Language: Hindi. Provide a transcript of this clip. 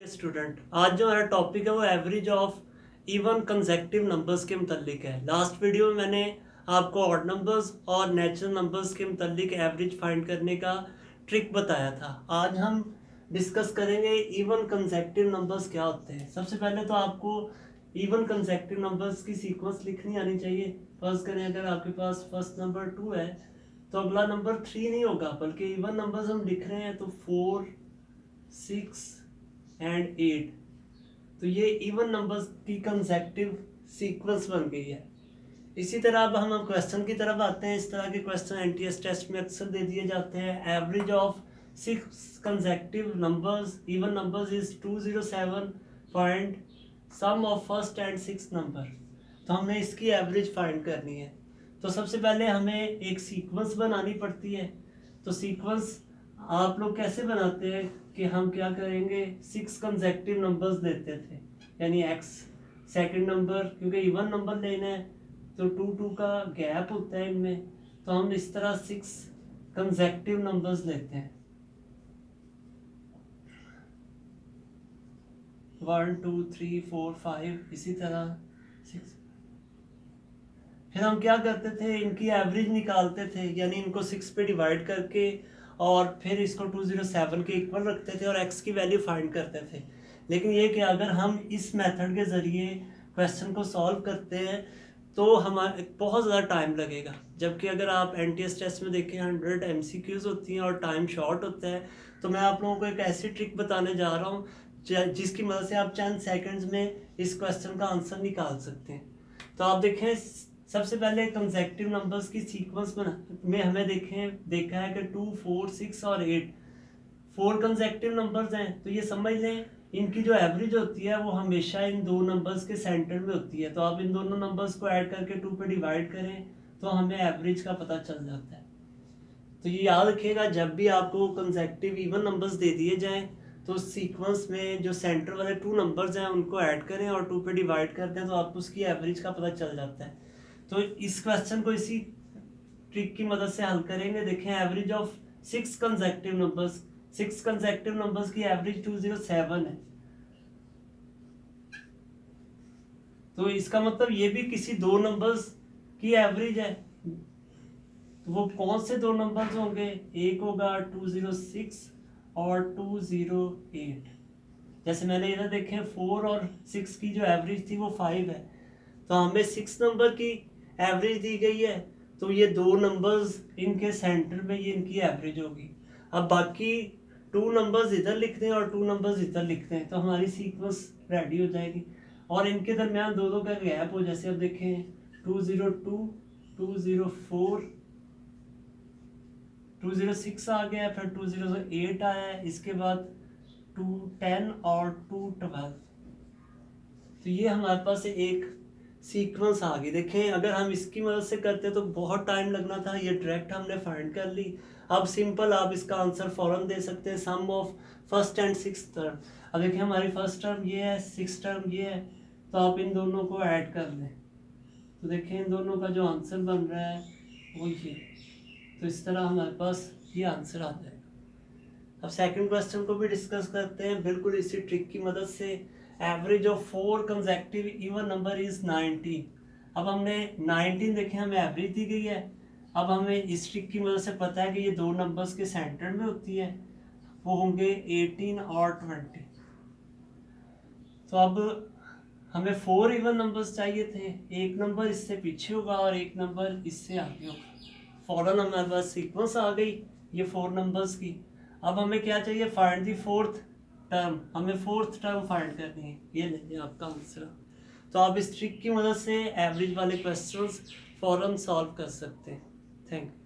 स्टूडेंट, आज जो हमारा टॉपिक है वो average of even consecutive numbers के मुतल्लिक है। लास्ट वीडियो में मैंने आपको ऑड नंबर्स और नेचुरल नंबर्स के मुतल्लिक एवरेज फाइंड करने का ट्रिक बताया था। आज हम डिस्कस करेंगे इवन कंसेक्टिव नंबर्स क्या होते हैं। सबसे पहले तो आपको इवन कंसेक्टिव नंबर्स की सीक्वेंस लिखनी आनी चाहिए। फर्स्ट करें, अगर आपके पास फर्स्ट नंबर 2 है तो अगला नंबर 3 नहीं होगा, बल्कि इवन नंबर्स हम लिख रहे हैं तो 4, 6 एंड 8। तो ये इवन नंबर्स की कंसेक्टिव सीक्वेंस बन गई है। इसी तरह अब हम क्वेश्चन की तरफ आते हैं। इस तरह के क्वेश्चन एनटीएस टेस्ट में अक्सर दे दिए जाते हैं। Average of 6 consecutive numbers even numbers is 207 point sum of first and six number. तो हमें इसकी एवरेज फाइंड करनी है। तो सबसे पहले हमें एक सीक्वेंस बनानी पड़ती है। तो सीक्वेंस आप लोग कैसे बनाते हैं कि हम क्या करेंगे, 6 कंसेक्टिव नंबर्स देते थे, यानी x सेकंड नंबर, क्योंकि इवन नंबर लेना है तो 2 का गैप होता है इनमें, तो हम इस तरह 6 कंसेक्टिव नंबर्स लेते हैं, 1 2 3 4 5, इसी तरह 6। फिर हम क्या करते थे, इनकी एवरेज निकालते थे, यानी इनको 6 पे डिवाइड करके और फिर इसको 207 के इक्वल रखते थे और x की वैल्यू फाइंड करते थे। लेकिन ये कि अगर हम इस मेथड के ज़रिए क्वेश्चन को सॉल्व करते हैं तो हमारे बहुत ज़्यादा टाइम लगेगा। जबकि अगर आप एनटीएस टेस्ट में देखें 100 MCQs होती हैं और टाइम शॉर्ट होता है, तो मैं आप लोगों को एक ऐसी ट्रिक बताने जा रहा हूँ जिसकी मदद से आप चंद सेकंड्स में इस क्वेश्चन का आंसर निकाल सकते हैं। तो आप देखें, सबसे पहले कंसेक्टिव नंबर्स की सीक्वेंस में हमें देखा है कि 2 4 6 और 8 4 कंसेक्टिव नंबर्स हैं। तो ये समझ लें इनकी जो एवरेज होती है वो हमेशा इन दो नंबर्स के सेंटर में होती है। तो आप इन दोनों नंबर्स को ऐड करके 2 पे डिवाइड करें तो हमें एवरेज का पता चल जाता है। तो ये याद रखिएगा, जब भी आपको कंसेक्टिव इवन नंबर्स दे दिए जाएं तो सीक्वेंस में जो सेंटर वाले 2 नंबर्स हैं उनको ऐड करें और 2 पे डिवाइड कर दें तो आपको उसकी एवरेज का पता चल जाता है। तो इस क्वेश्चन को इसी ट्रिक की मदद से हल करेंगे। देखें, average of 6 consecutive numbers, 6 consecutive numbers की एवरेज 207 है। तो इसका मतलब ये भी किसी दो नंबर्स की एवरेज है। तो वो कौन से दो नंबर्स होंगे, एक होगा 206 और 208। जैसे मैंने इधर देखें 4 और 6 की जो एवरेज थी वो 5 है, तो हमें 6 नंबर की एवरेज दी गई है, तो ये दो नंबर्स इनके सेंटर में ये इनकी एवरेज होगी। अब बाकी 2 नंबर्स इधर लिख दें और 2 नंबर्स इधर लिख दें तो हमारी सीक्वेंस रेडी हो जाएगी और इनके दरमियान दो का गैप हो। जैसे अब देखें 202 204 206 आ गया, फिर 208 आया है, इसके बाद 210 और 212। तो ये हमारे पास एक सीक्वेंस आ गई। देखें, अगर हम इसकी मदद से करते तो बहुत टाइम लगना था, ये डायरेक्ट हमने फाइंड कर ली। अब सिंपल आप इसका आंसर फौरन दे सकते हैं, sum of first and six term. अब देखिए, हमारी फर्स्ट टर्म ये है, सिक्स टर्म ये है, तो आप इन दोनों को ऐड कर लें तो देखें इन दोनों का जो आंसर बन रहा है वो ये। तो इस तरह हमारे पास ये आंसर आ जाएगा। अब सेकंड क्वेश्चन को भी डिस्कस करते हैं बिल्कुल इसी ट्रिक की मदद से। Average of 4 consecutive even number is 19। अब हमने 19 देखें, हमें एवरेज दी गई है। अब हमें इस ट्रिक की मदद से पता है कि ये दो नंबर्स के सेंटर में होती है, वो होंगे 18 और 20। तो अब हमें 4 इवन नंबर्स चाहिए थे, एक नंबर इससे पीछे होगा और एक नंबर इससे आगे होगा। फौरन हमारे पास सीक्वेंस आ गई ये 4 नंबर्स की। अब हमें क्या चाहिए, फाइंड दी फोर्थ टर्म। हमें फोर्थ टर्म फाइंड करनी है। ये लीजिए आपका आंसर। तो आप इस ट्रिक की मदद से एवरेज वाले क्वेश्चंस फौरन सॉल्व कर सकते हैं। Thank you.